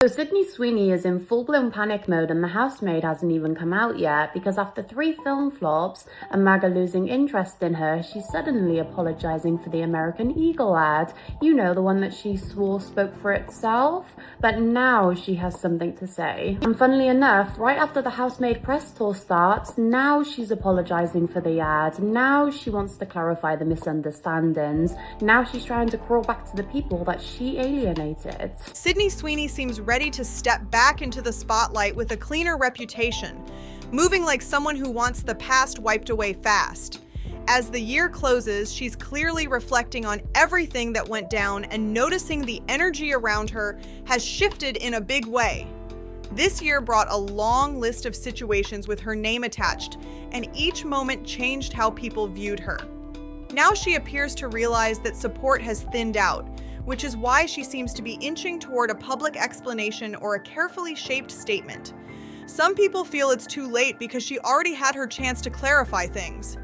So Sydney Sweeney is in full-blown panic mode and the housemaid hasn't even come out yet because after 3 film flops and MAGA losing interest in her, she's suddenly apologizing for the American Eagle ad. You know, the one that she swore spoke for itself. But now she has something to say. And funnily enough, right after the housemaid press tour starts, now she's apologizing for the ad. Now she wants to clarify the misunderstandings. Now she's trying to crawl back to the people that she alienated. Sydney Sweeney seems ready to step back into the spotlight with a cleaner reputation, moving like someone who wants the past wiped away fast. As the year closes, she's clearly reflecting on everything that went down and noticing the energy around her has shifted in a big way. This year brought a long list of situations with her name attached, and each moment changed how people viewed her. Now she appears to realize that support has thinned out, which is why she seems to be inching toward a public explanation or a carefully shaped statement. Some people feel it's too late because she already had her chance to clarify things.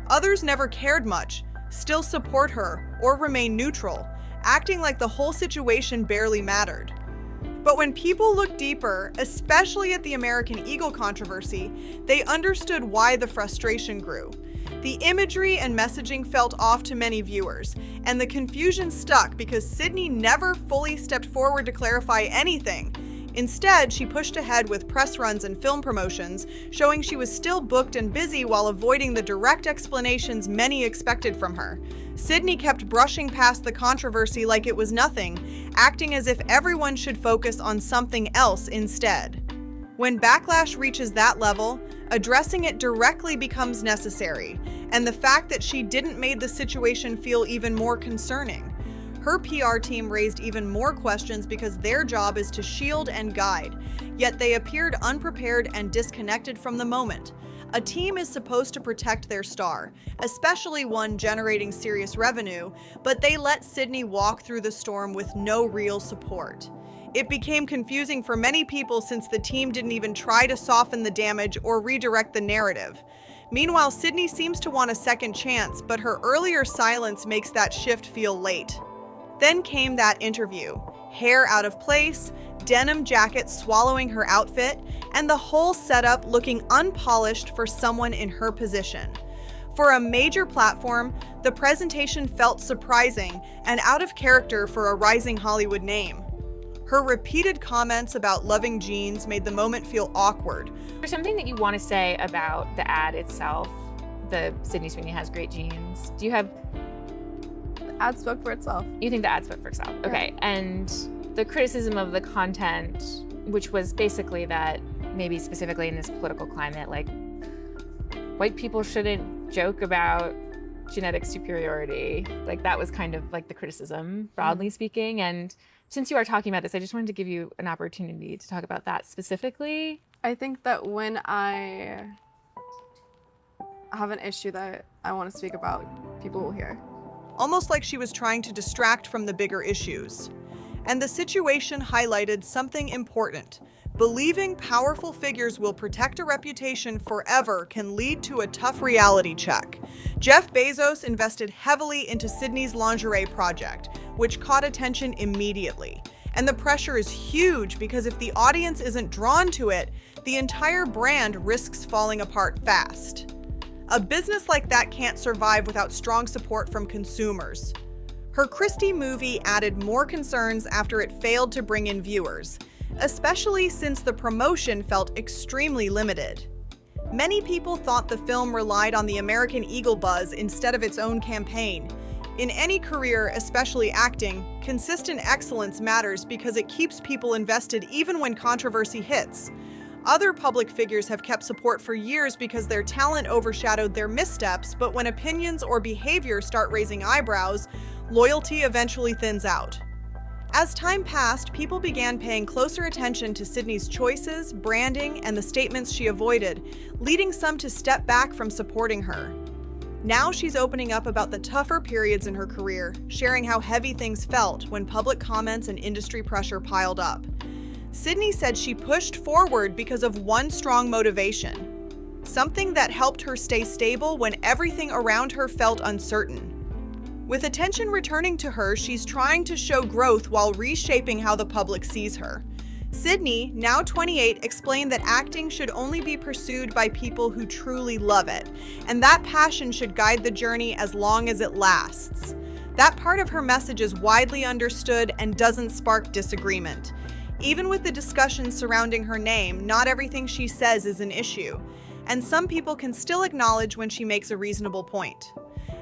Others never cared much, still support her, or remain neutral, acting like the whole situation barely mattered. But when people look deeper, especially at the American Eagle controversy, they understood why the frustration grew. The imagery and messaging felt off to many viewers, and the confusion stuck because Sydney never fully stepped forward to clarify anything. Instead, she pushed ahead with press runs and film promotions, showing she was still booked and busy while avoiding the direct explanations many expected from her. Sydney kept brushing past the controversy like it was nothing, acting as if everyone should focus on something else instead. When backlash reaches that level, addressing it directly becomes necessary, and the fact that she didn't make the situation feel even more concerning. Her PR team raised even more questions because their job is to shield and guide, yet they appeared unprepared and disconnected from the moment. A team is supposed to protect their star, especially one generating serious revenue, but they let Sydney walk through the storm with no real support. It became confusing for many people since the team didn't even try to soften the damage or redirect the narrative. Meanwhile, Sydney seems to want a second chance, but her earlier silence makes that shift feel late. Then came that interview. Hair out of place, denim jacket swallowing her outfit, and the whole setup looking unpolished for someone in her position. For a major platform, the presentation felt surprising and out of character for a rising Hollywood name. Her repeated comments about loving jeans made the moment feel awkward. There's something that you want to say about the ad itself. The Sydney Sweeney has great jeans. Do you have... The ad spoke for itself. You think the ad spoke for itself? Yeah. Okay, and the criticism of the content, which was basically that maybe specifically in this political climate, like white people shouldn't joke about genetic superiority. Like that was kind of like the criticism, broadly speaking. And since you are talking about this, I just wanted to give you an opportunity to talk about that specifically. I think that when I have an issue that I want to speak about, people will hear. Almost like she was trying to distract from the bigger issues. And the situation highlighted something important. Believing powerful figures will protect a reputation forever can lead to a tough reality check. Jeff Bezos invested heavily into Sydney's lingerie project, which caught attention immediately. And the pressure is huge because if the audience isn't drawn to it, the entire brand risks falling apart fast. A business like that can't survive without strong support from consumers. Her Christie movie added more concerns after it failed to bring in viewers, especially since the promotion felt extremely limited. Many people thought the film relied on the American Eagle buzz instead of its own campaign. In any career, especially acting, consistent excellence matters because it keeps people invested even when controversy hits. Other public figures have kept support for years because their talent overshadowed their missteps, but when opinions or behavior start raising eyebrows, loyalty eventually thins out. As time passed, people began paying closer attention to Sydney's choices, branding, and the statements she avoided, leading some to step back from supporting her. Now she's opening up about the tougher periods in her career, sharing how heavy things felt when public comments and industry pressure piled up. Sydney said she pushed forward because of one strong motivation, something that helped her stay stable when everything around her felt uncertain. With attention returning to her, she's trying to show growth while reshaping how the public sees her. Sydney, now 28, explained that acting should only be pursued by people who truly love it, and that passion should guide the journey as long as it lasts. That part of her message is widely understood and doesn't spark disagreement. Even with the discussion surrounding her name, not everything she says is an issue, and some people can still acknowledge when she makes a reasonable point.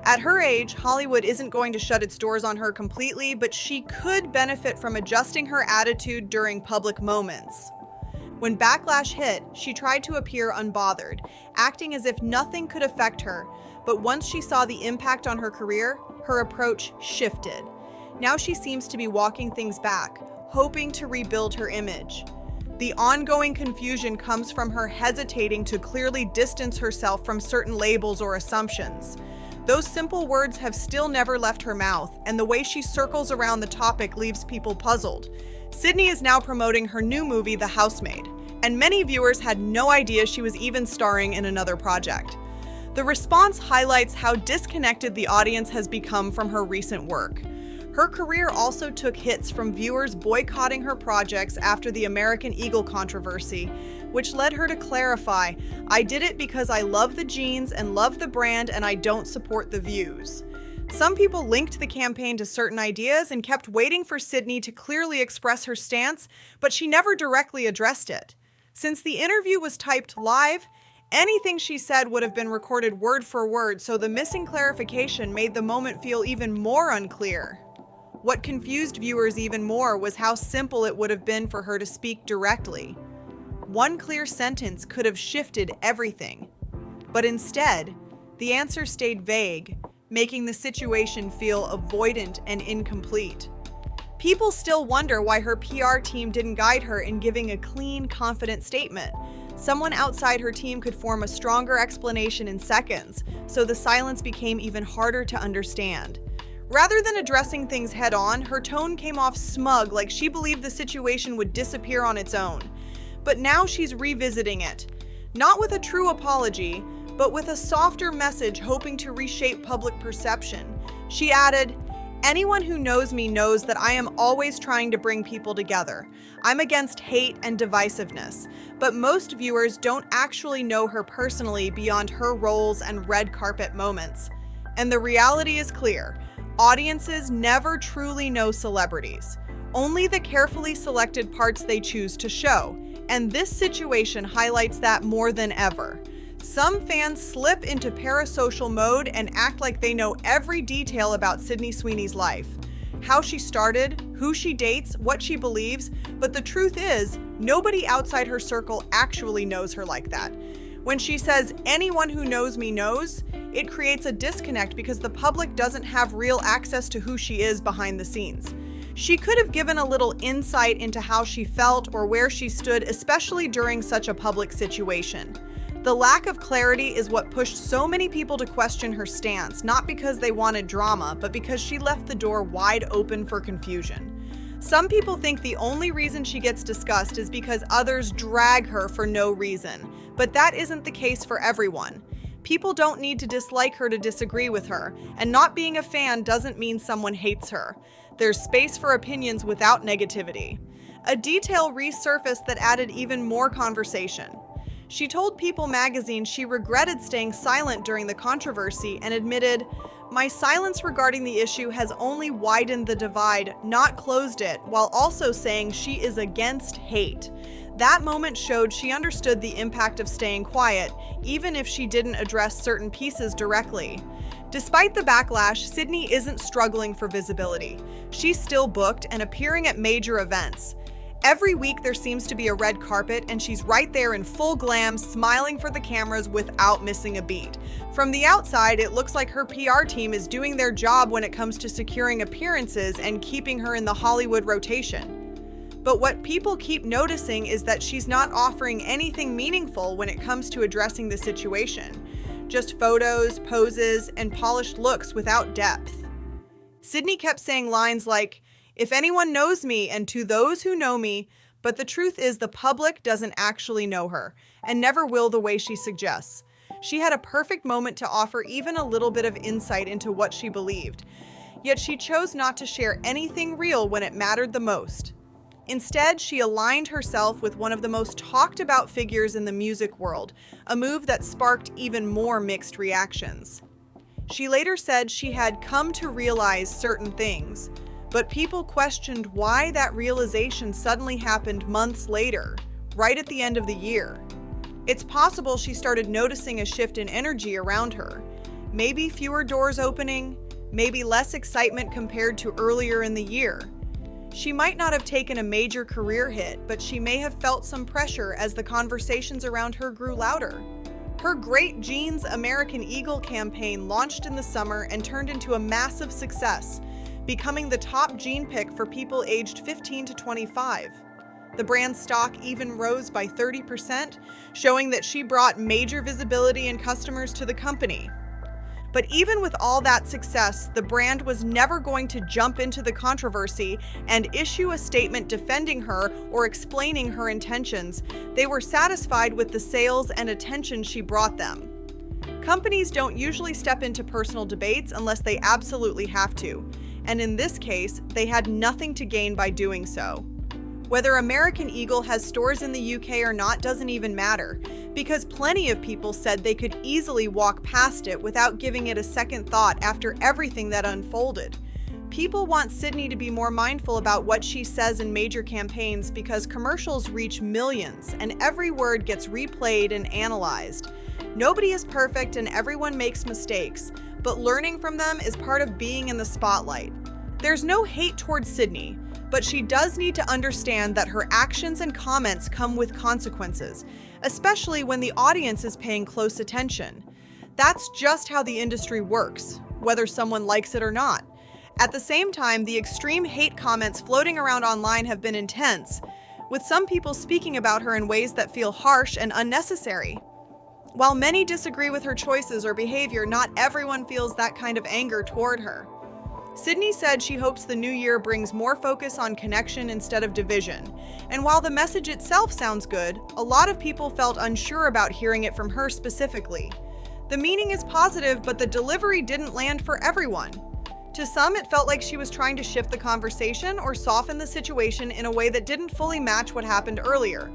At her age, Hollywood isn't going to shut its doors on her completely, but she could benefit from adjusting her attitude during public moments. When Backlash hit, she tried to appear unbothered, acting as if nothing could affect her, but once she saw the impact on her career, her approach shifted. Now she seems to be walking things back, hoping to rebuild her image. The ongoing confusion comes from her hesitating to clearly distance herself from certain labels or assumptions. Those simple words have still never left her mouth, and the way she circles around the topic leaves people puzzled. Sydney is now promoting her new movie, The Housemaid, and many viewers had no idea she was even starring in another project. The response highlights how disconnected the audience has become from her recent work. Her career also took hits from viewers boycotting her projects after the American Eagle controversy, which led her to clarify, "I did it because I love the jeans and love the brand and I don't support the views." Some people linked the campaign to certain ideas and kept waiting for Sydney to clearly express her stance, but she never directly addressed it. Since the interview was typed live, anything she said would have been recorded word for word, so the missing clarification made the moment feel even more unclear. What confused viewers even more was how simple it would have been for her to speak directly. One clear sentence could have shifted everything. But instead, the answer stayed vague, making the situation feel avoidant and incomplete. People still wonder why her PR team didn't guide her in giving a clean, confident statement. Someone outside her team could form a stronger explanation in seconds, so the silence became even harder to understand. Rather than addressing things head-on, her tone came off smug, like she believed the situation would disappear on its own. But now she's revisiting it. Not with a true apology, but with a softer message hoping to reshape public perception. She added, "Anyone who knows me knows that I am always trying to bring people together. I'm against hate and divisiveness, but most viewers don't actually know her personally beyond her roles and red carpet moments. And the reality is clear. Audiences never truly know celebrities, only the carefully selected parts they choose to show, and this situation highlights that more than ever. Some fans slip into parasocial mode and act like they know every detail about Sydney Sweeney's life, how she started, who she dates, what she believes, but the truth is, nobody outside her circle actually knows her like that. When she says, "anyone who knows me knows," it creates a disconnect because the public doesn't have real access to who she is behind the scenes. She could have given a little insight into how she felt or where she stood, especially during such a public situation. The lack of clarity is what pushed so many people to question her stance, not because they wanted drama, but because she left the door wide open for confusion. Some people think the only reason she gets discussed is because others drag her for no reason, but that isn't the case for everyone. People don't need to dislike her to disagree with her, and not being a fan doesn't mean someone hates her. There's space for opinions without negativity. A detail resurfaced that added even more conversation. She told People magazine she regretted staying silent during the controversy and admitted, "My silence regarding the issue has only widened the divide, not closed it," while also saying she is against hate. That moment showed she understood the impact of staying quiet, even if she didn't address certain pieces directly. Despite the backlash, Sydney isn't struggling for visibility. She's still booked and appearing at major events. Every week there seems to be a red carpet and she's right there in full glam, smiling for the cameras without missing a beat. From the outside, it looks like her PR team is doing their job when it comes to securing appearances and keeping her in the Hollywood rotation. But what people keep noticing is that she's not offering anything meaningful when it comes to addressing the situation. Just photos, poses, and polished looks without depth. Sydney kept saying lines like, "If anyone knows me, and to those who know me," but the truth is the public doesn't actually know her, and never will the way she suggests. She had a perfect moment to offer even a little bit of insight into what she believed, yet she chose not to share anything real when it mattered the most. Instead, she aligned herself with one of the most talked about figures in the music world, a move that sparked even more mixed reactions. She later said she had come to realize certain things, but people questioned why that realization suddenly happened months later, right at the end of the year. It's possible she started noticing a shift in energy around her. Maybe fewer doors opening, maybe less excitement compared to earlier in the year. She might not have taken a major career hit, but she may have felt some pressure as the conversations around her grew louder. Her Great Jeans American Eagle campaign launched in the summer and turned into a massive success, becoming the top jean pick for people aged 15 to 25. The brand's stock even rose by 30%, showing that she brought major visibility and customers to the company. But even with all that success, the brand was never going to jump into the controversy and issue a statement defending her or explaining her intentions. They were satisfied with the sales and attention she brought them. Companies don't usually step into personal debates unless they absolutely have to, and in this case, they had nothing to gain by doing so. Whether American Eagle has stores in the UK or not doesn't even matter, because plenty of people said they could easily walk past it without giving it a second thought after everything that unfolded. People want Sydney to be more mindful about what she says in major campaigns because commercials reach millions and every word gets replayed and analyzed. Nobody is perfect and everyone makes mistakes, but learning from them is part of being in the spotlight. There's no hate towards Sydney, but she does need to understand that her actions and comments come with consequences, especially when the audience is paying close attention. That's just how the industry works, whether someone likes it or not. At the same time, the extreme hate comments floating around online have been intense, with some people speaking about her in ways that feel harsh and unnecessary. While many disagree with her choices or behavior, not everyone feels that kind of anger toward her. Sydney said she hopes the new year brings more focus on connection instead of division. And while the message itself sounds good, a lot of people felt unsure about hearing it from her specifically. The meaning is positive, but the delivery didn't land for everyone. To some, it felt like she was trying to shift the conversation or soften the situation in a way that didn't fully match what happened earlier.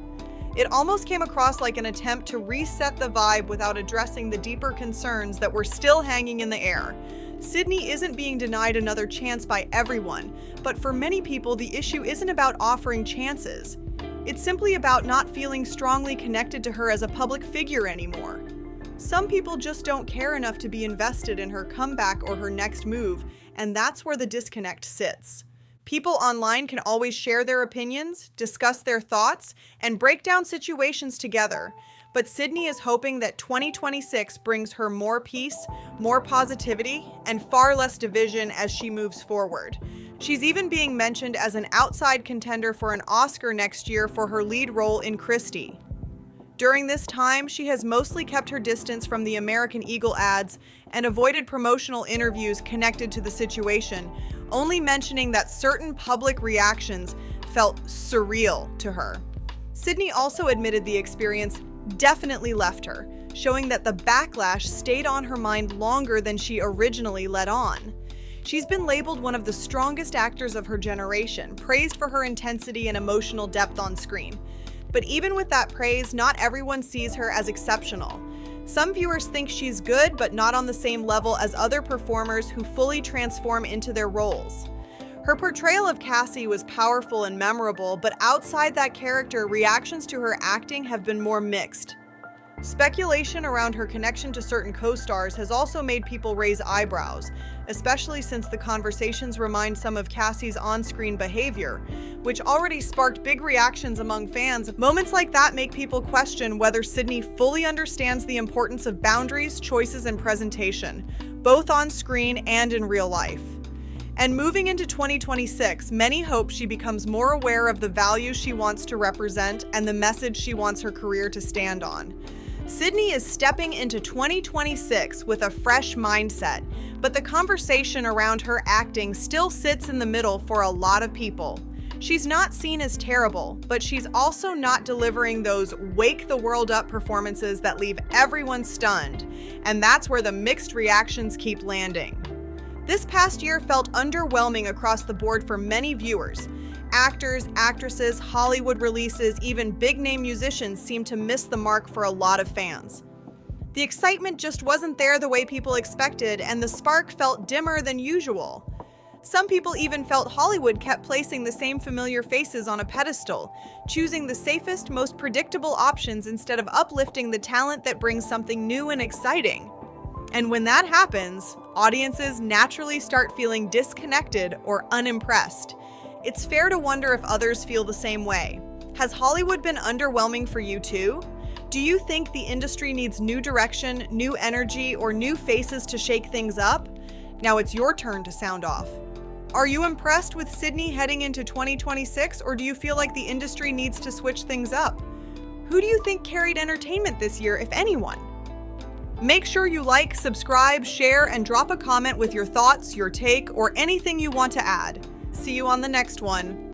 It almost came across like an attempt to reset the vibe without addressing the deeper concerns that were still hanging in the air. Sydney isn't being denied another chance by everyone, but for many people, the issue isn't about offering chances. It's simply about not feeling strongly connected to her as a public figure anymore. Some people just don't care enough to be invested in her comeback or her next move, and that's where the disconnect sits. People online can always share their opinions, discuss their thoughts, and break down situations together. But Sydney is hoping that 2026 brings her more peace, more positivity, and far less division as she moves forward. She's even being mentioned as an outside contender for an Oscar next year for her lead role in Christie. During this time, she has mostly kept her distance from the American Eagle ads and avoided promotional interviews connected to the situation, only mentioning that certain public reactions felt surreal to her. Sydney also admitted the experience definitely left her, showing that the backlash stayed on her mind longer than she originally let on. She's been labeled one of the strongest actors of her generation, praised for her intensity and emotional depth on screen. But even with that praise, not everyone sees her as exceptional. Some viewers think she's good, but not on the same level as other performers who fully transform into their roles. Her portrayal of Cassie was powerful and memorable, but outside that character, reactions to her acting have been more mixed. Speculation around her connection to certain co-stars has also made people raise eyebrows, especially since the conversations remind some of Cassie's on-screen behavior, which already sparked big reactions among fans. Moments like that make people question whether Sydney fully understands the importance of boundaries, choices, and presentation, both on screen and in real life. And moving into 2026, many hope she becomes more aware of the values she wants to represent and the message she wants her career to stand on. Sydney is stepping into 2026 with a fresh mindset, but the conversation around her acting still sits in the middle for a lot of people. She's not seen as terrible, but she's also not delivering those wake the world up performances that leave everyone stunned, and that's where the mixed reactions keep landing. This past year felt underwhelming across the board for many viewers. Actors, actresses, Hollywood releases, even big-name musicians seem to miss the mark for a lot of fans. The excitement just wasn't there the way people expected, and the spark felt dimmer than usual. Some people even felt Hollywood kept placing the same familiar faces on a pedestal, choosing the safest, most predictable options instead of uplifting the talent that brings something new and exciting. And when that happens, audiences naturally start feeling disconnected or unimpressed. It's fair to wonder if others feel the same way. Has Hollywood been underwhelming for you too? Do you think the industry needs new direction, new energy, or new faces to shake things up? Now it's your turn to sound off. Are you impressed with Sydney heading into 2026, or do you feel like the industry needs to switch things up? Who do you think carried entertainment this year, if anyone? Make sure you like, subscribe, share, and drop a comment with your thoughts, your take, or anything you want to add. See you on the next one.